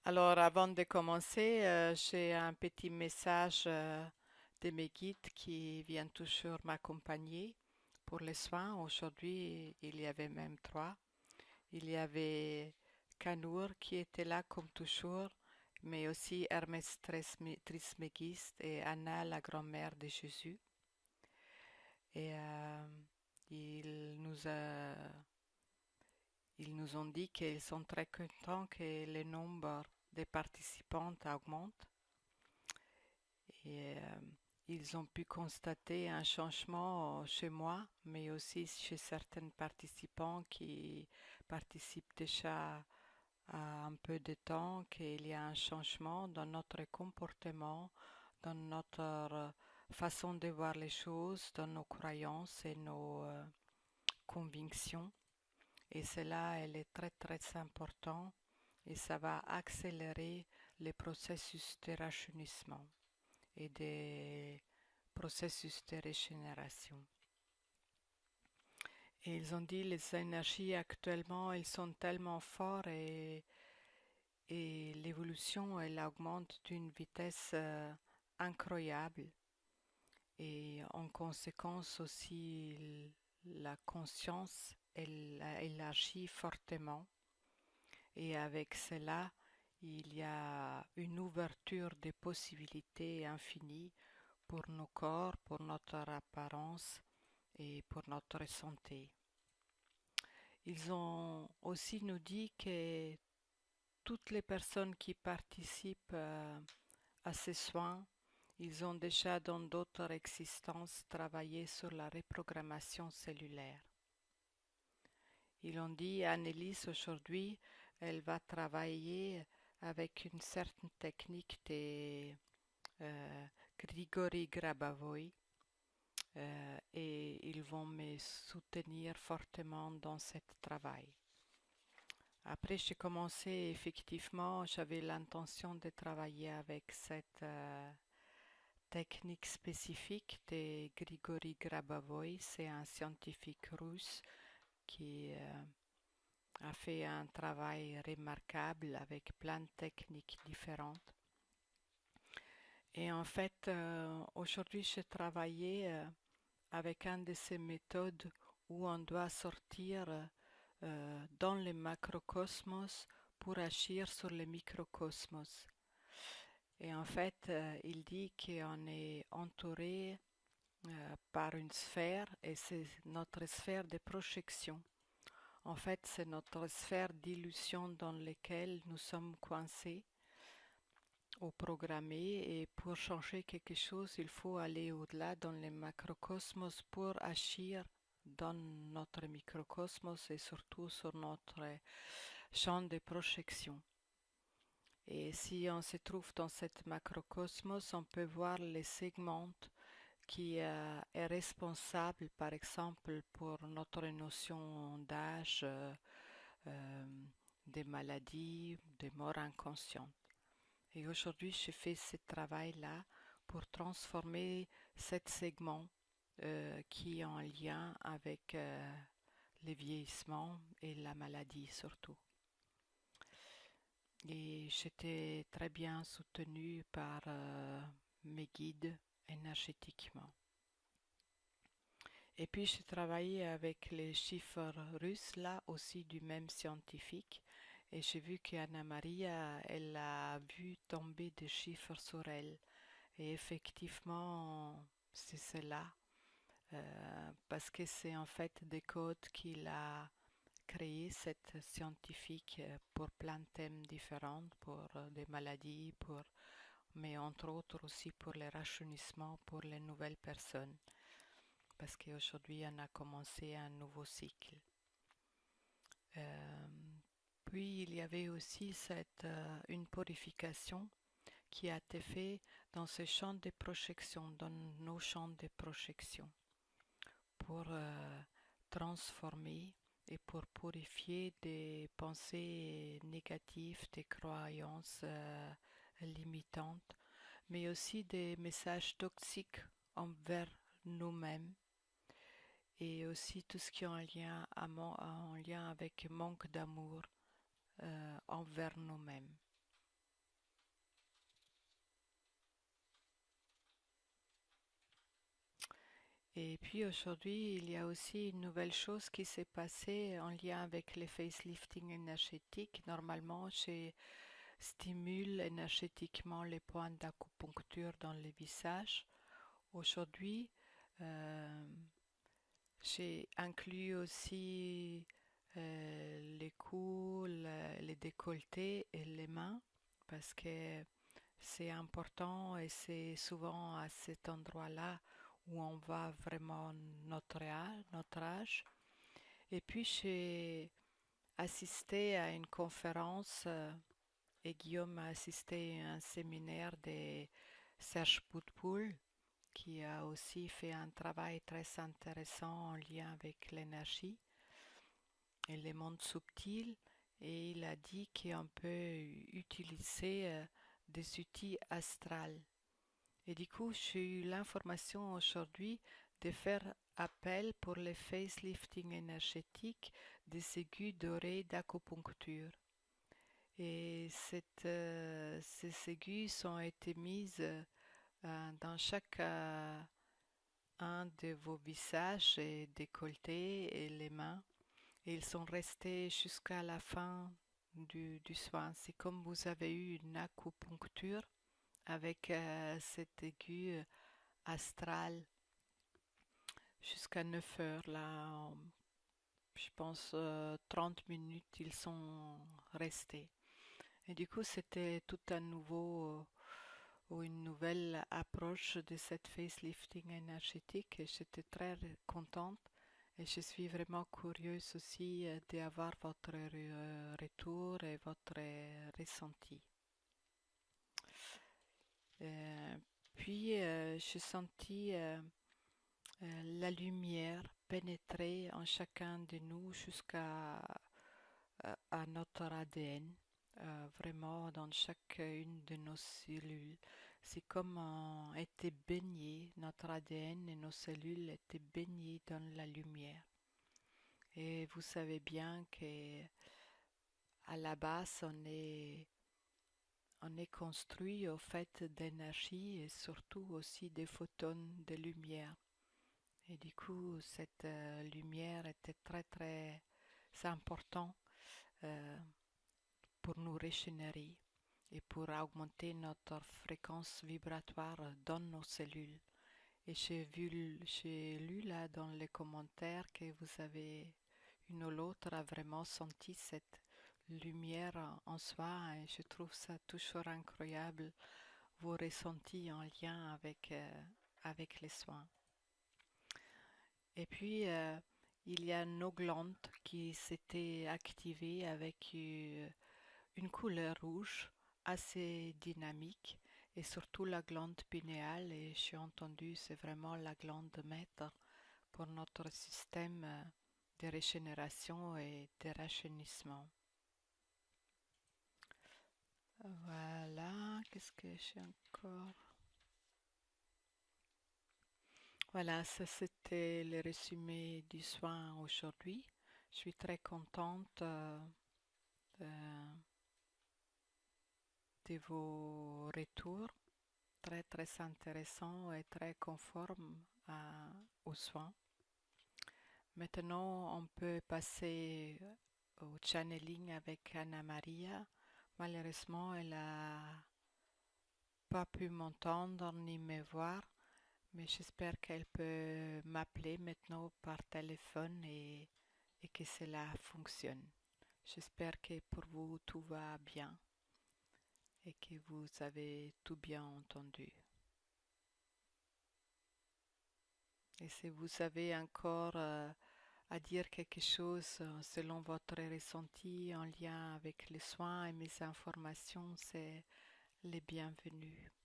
Alors, avant de commencer, j'ai un petit message de mes guides qui viennent toujours m'accompagner pour les soins. Aujourd'hui, il y avait même trois. Il y avait Kanour qui était là comme toujours, mais aussi Hermès Trismégiste et Anna, la grand-mère de Jésus. Et ils nous, a- ils nous ont dit qu'ils sont très contents que le nombre de participantes augmente. Et ils ont pu constater un changement chez moi, mais aussi chez certains participants qui participent déjà à un peu de temps, qu'il y a un changement dans notre comportement, dans notre façon de voir les choses, dans nos croyances et nos convictions. Et cela, elle est très très important et ça va accélérer les processus de rajeunissement et des processus de régénération. Et ils ont dit les énergies actuellement, elles sont tellement fortes et l'évolution, elle augmente d'une vitesse incroyable. Et en conséquence aussi, la conscience, elle a élargi fortement. Et avec cela, il y a une ouverture des possibilités infinies pour nos corps, pour notre apparence et pour notre santé. Ils ont aussi nous dit que toutes les personnes qui participent à ces soins, ils ont déjà dans d'autres existences travaillé sur la reprogrammation cellulaire. Ils ont dit, Annelise aujourd'hui, elle va travailler avec une certaine technique de Grigori Grabavoy et ils vont me soutenir fortement dans ce travail. Après, j'ai commencé effectivement, j'avais l'intention de travailler avec cette technique spécifique de Grigori Grabavoy. C'est un scientifique russe qui a fait un travail remarquable avec plein de techniques différentes. Et en fait, aujourd'hui, j'ai travaillé avec une de ces méthodes où on doit sortir dans le macrocosmos pour agir sur le microcosmos. Et en fait, il dit qu'on est entouré par une sphère et c'est notre sphère de projection. En fait, c'est notre sphère d'illusion dans laquelle nous sommes coincés ou programmés et pour changer quelque chose, il faut aller au-delà dans le macrocosmos pour agir dans notre microcosmos et surtout sur notre champ de projection. Et si on se trouve dans cet macrocosmos, on peut voir les segments qui est responsable, par exemple, pour notre notion d'âge, euh, des maladies, des morts inconscientes. Et aujourd'hui, je fais ce travail-là pour transformer cet segment qui est en lien avec le vieillissement et la maladie surtout. Et j'étais très bien soutenue par mes guides énergétiquement. Et puis j'ai travaillé avec les chiffres russes, là aussi du même scientifique. Et j'ai vu qu'Anna Maria, elle a vu tomber des chiffres sur elle. Et effectivement, c'est cela. Parce que c'est en fait des codes qu'il a créé, cette scientifique, pour plein de thèmes différents, pour des maladies, mais entre autres aussi pour les rajeunissements, pour les nouvelles personnes. Parce qu'aujourd'hui, on a commencé un nouveau cycle. Euh, Puis, il y avait aussi une purification qui a été faite dans ce champ de projection, dans nos champs de projection, pour transformer et pour purifier des pensées négatives, des croyances limitantes, mais aussi des messages toxiques envers nous-mêmes et aussi tout ce qui est en lien avec manque d'amour envers nous-mêmes. Et puis aujourd'hui, il y a aussi une nouvelle chose qui s'est passée en lien avec les facelifting énergétiques. Normalement, je stimule énergétiquement les points d'acupuncture dans le visage. Aujourd'hui, euh, j'ai inclus aussi les coudes, les décolletés et les mains parce que c'est important et c'est souvent à cet endroit-là où on voit vraiment notre âge. Et puis j'ai assisté à une conférence et Guillaume a assisté à un séminaire de Serge Boutboul qui a aussi fait un travail très intéressant en lien avec l'énergie et les mondes subtils. Et il a dit qu'on peut utiliser des outils astrales. Et du coup, j'ai eu l'information aujourd'hui de faire appel pour les facelifting énergétiques des aiguilles dorées d'acupuncture. Et ces aiguilles ont été mises dans chaque un de vos visages et décolletés et les mains. Et ils sont restés jusqu'à la fin du soin. C'est comme vous avez eu une acupuncture avec cette aiguille astrale jusqu'à 9 heures. Là, je pense 30 minutes, ils sont restés. Et du coup, c'était tout un nouveau ou une nouvelle approche de cette facelifting énergétique et j'étais très contente et je suis vraiment curieuse aussi d'avoir votre retour et votre ressenti. Euh, Puis j'ai senti la lumière pénétrer en chacun de nous jusqu'à à notre ADN, vraiment dans chacune de nos cellules. C'est comme on était baigné, notre ADN et nos cellules étaient baignées dans la lumière. Et vous savez bien que à la base, on est construit au fait d'énergie et surtout aussi des photons de lumière. Et du coup, cette lumière était très très important euh, pour nous régénérer et pour augmenter notre fréquence vibratoire dans nos cellules. Et j'ai lu là dans les commentaires que vous avez, une ou l'autre a vraiment senti cette lumière en soi et je trouve ça toujours incroyable, vos ressentis en lien avec les soins. Et puis, il y a nos glandes qui s'étaient activées avec une couleur rouge assez dynamique et surtout la glande pinéale et j'ai entendu c'est vraiment la glande maître pour notre système de régénération et de rajeunissement. Voilà, qu'est-ce que j'ai encore? Voilà, ça c'était le résumé du soin aujourd'hui. Je suis très contente de, de vos retours, très très intéressants et très conformes aux soins. Maintenant, on peut passer au channeling avec Anna Maria. Malheureusement, elle n'a pas pu m'entendre ni me voir, mais j'espère qu'elle peut m'appeler maintenant par téléphone et que cela fonctionne. J'espère que pour vous tout va bien et que vous avez tout bien entendu. Et si vous avez encore à dire quelque chose selon votre ressenti en lien avec les soins et mes informations, c'est les bienvenus.